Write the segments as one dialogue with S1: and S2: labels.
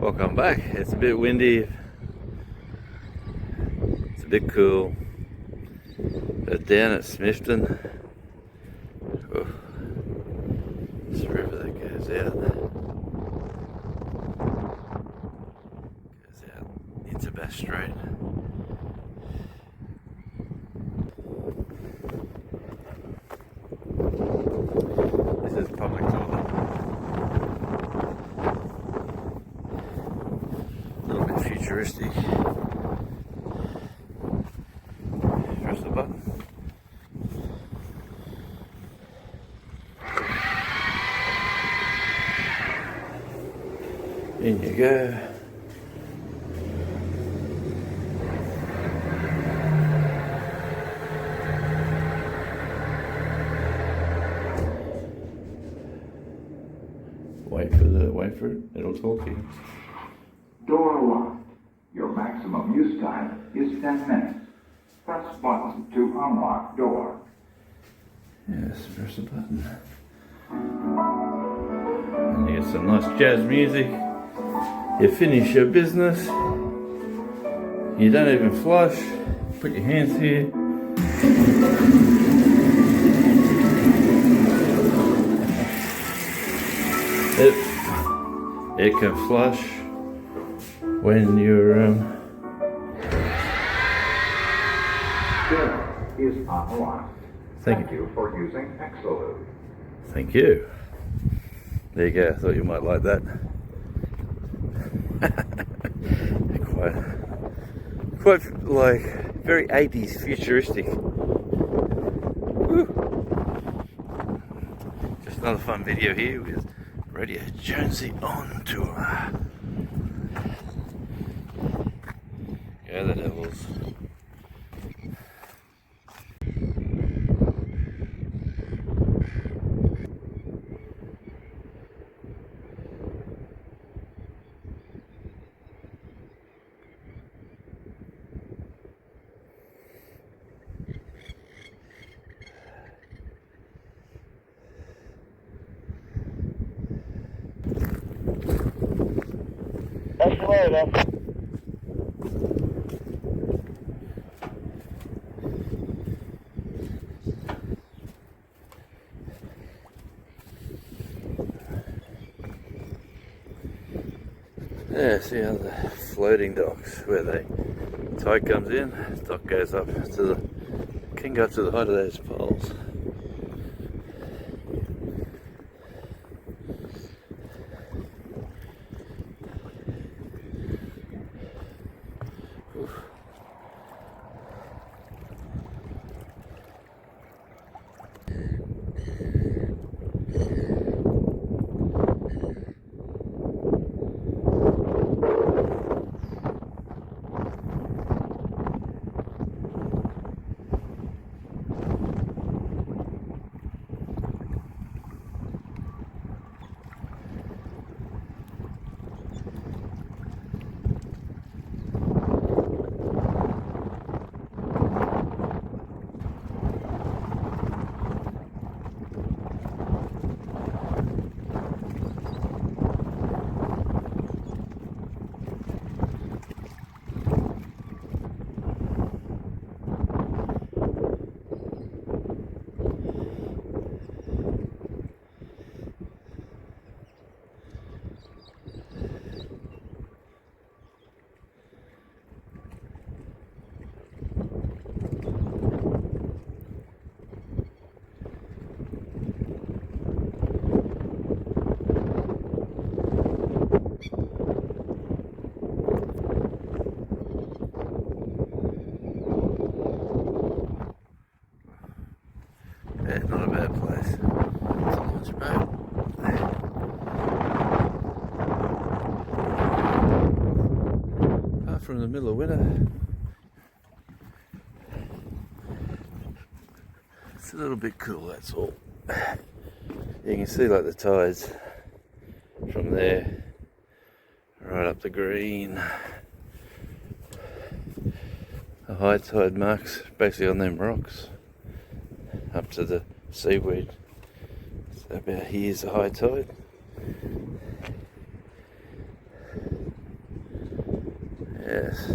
S1: Welcome back. It's a bit windy, it's a bit cool. But down at Smithton, oh, it's a river that goes out into Bass Strait. This is public toilet. A little bit futuristic. Press the button. In you go. Wait for it, it'll talk to you.
S2: Door locked. Your maximum use time is 10 minutes. Press button to unlock door.
S1: Yes, press the button. And you get some nice jazz music. You finish your business. You don't even flush. Put your hands here. It can flush when you're
S2: Door is unlocked. Thank you for using Exolube.
S1: Thank you. There you go. I thought you might like that. quite like very 80s futuristic. Woo. Just another fun video here with Radio Jonesy on tour. Yeah, the devils.
S3: That's the way, man.
S1: Yeah, see how the floating docks where the tide comes in, dock goes up to the can go up to the height of those poles. Yeah, not a bad place. It's a launch boat. Apart from the middle of winter, it's a little bit cool, that's all. You can see like the tides from there right up the green. The high tide marks basically on them rocks up to the seaweed. So about here's the high tide. Yes.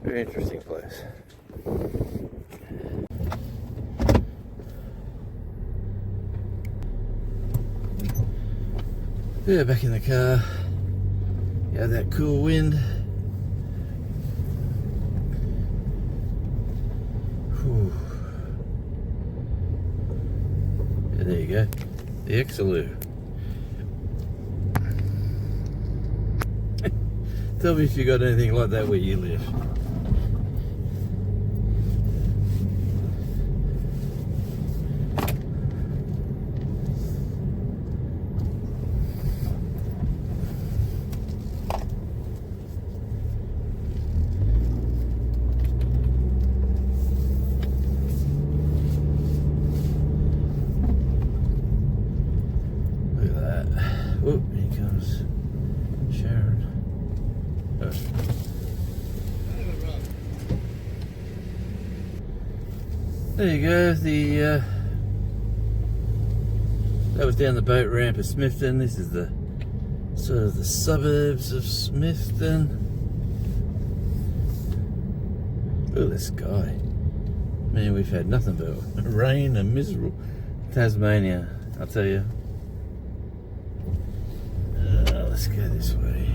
S1: Very interesting place. Yeah, back in the car. Yeah, that cool wind. Whew. Yeah, there you go. The Exaloo. Tell me if you got anything like that where you live. Oh, here comes Sharon. Oh. There you go. That was down the boat ramp of Smithton. This is the sort of the suburbs of Smithton. Look at the sky. Man, we've had nothing but rain and miserable Tasmania, I'll tell you. Let's go this way.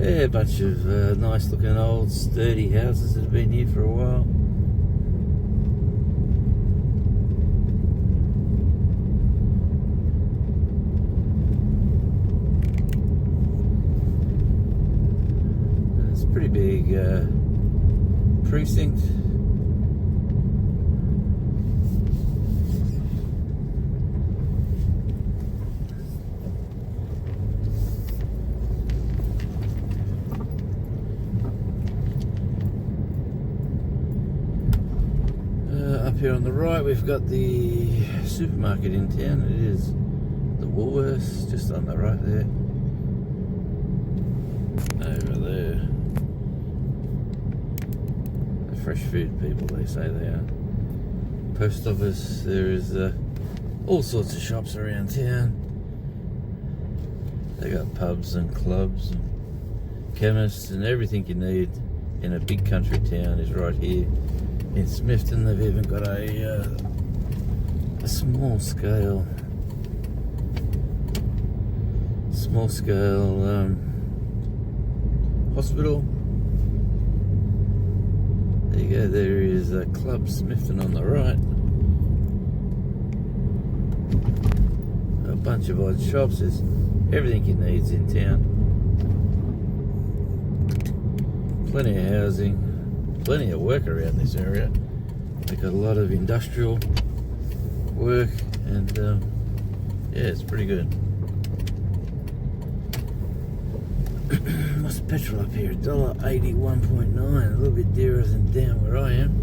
S1: Yeah, a bunch of nice looking old sturdy houses that have been here for a while. It's a pretty big precinct. Up here on the right we've got the supermarket in town. It is the Woolworths, just on the right there. Over there. The fresh food people, they say they are. Post office, there is all sorts of shops around town. They got pubs and clubs and chemists and everything you need in a big country town is right here. In Smithton, they've even got a small scale hospital. There you go. There is a Club Smithton on the right. A bunch of odd shops. There's everything you need in town. Plenty of housing. Plenty of work around this area. They've got a lot of industrial work and yeah, it's pretty good. What's petrol up here? $1.81.9, a little bit dearer than down where I am.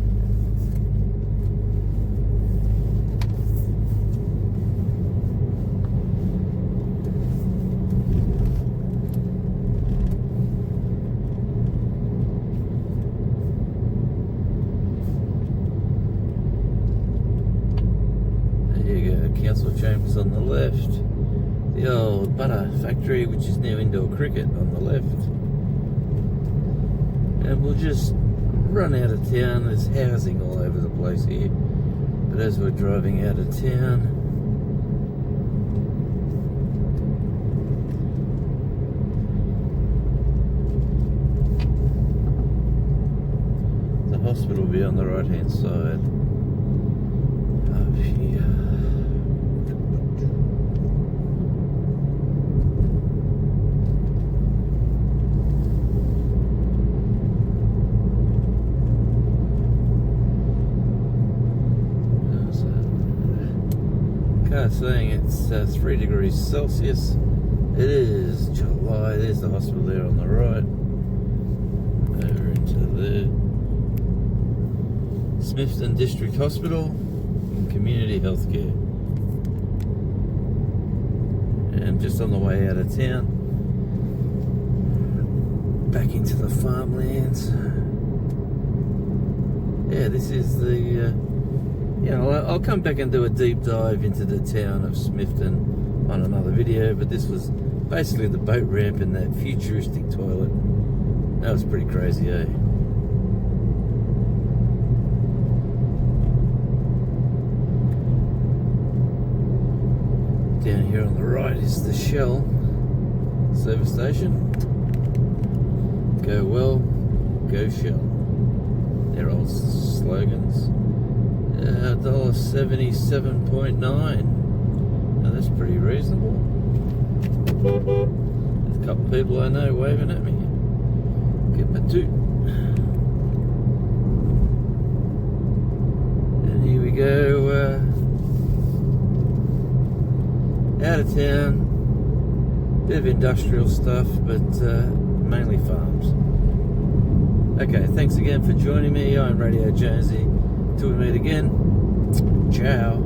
S1: Council chambers on the left, the old butter factory, which is now indoor cricket, on the left, and we'll just run out of town. There's housing all over the place here, but as we're driving out of town, the hospital will be on the right hand side. Up here. Saying it's 3 degrees Celsius. It is July. There's the hospital there on the right. Over into the Smithton District Hospital and Community Healthcare. And just on the way out of town, back into the farmlands. Yeah, this is the Yeah, I'll come back and do a deep dive into the town of Smithton on another video, but this was basically the boat ramp and that futuristic toilet. That was pretty crazy, eh? Down here on the right is the Shell service station. Go well, go Shell. Their old slogans. $1.77.9. Now that's pretty reasonable. There's a couple of people I know waving at me. Get my toot. And here we go. Out of town. Bit of industrial stuff, but mainly farms. Okay, thanks again for joining me. I'm Radio Jonesy. Till we meet again, ciao.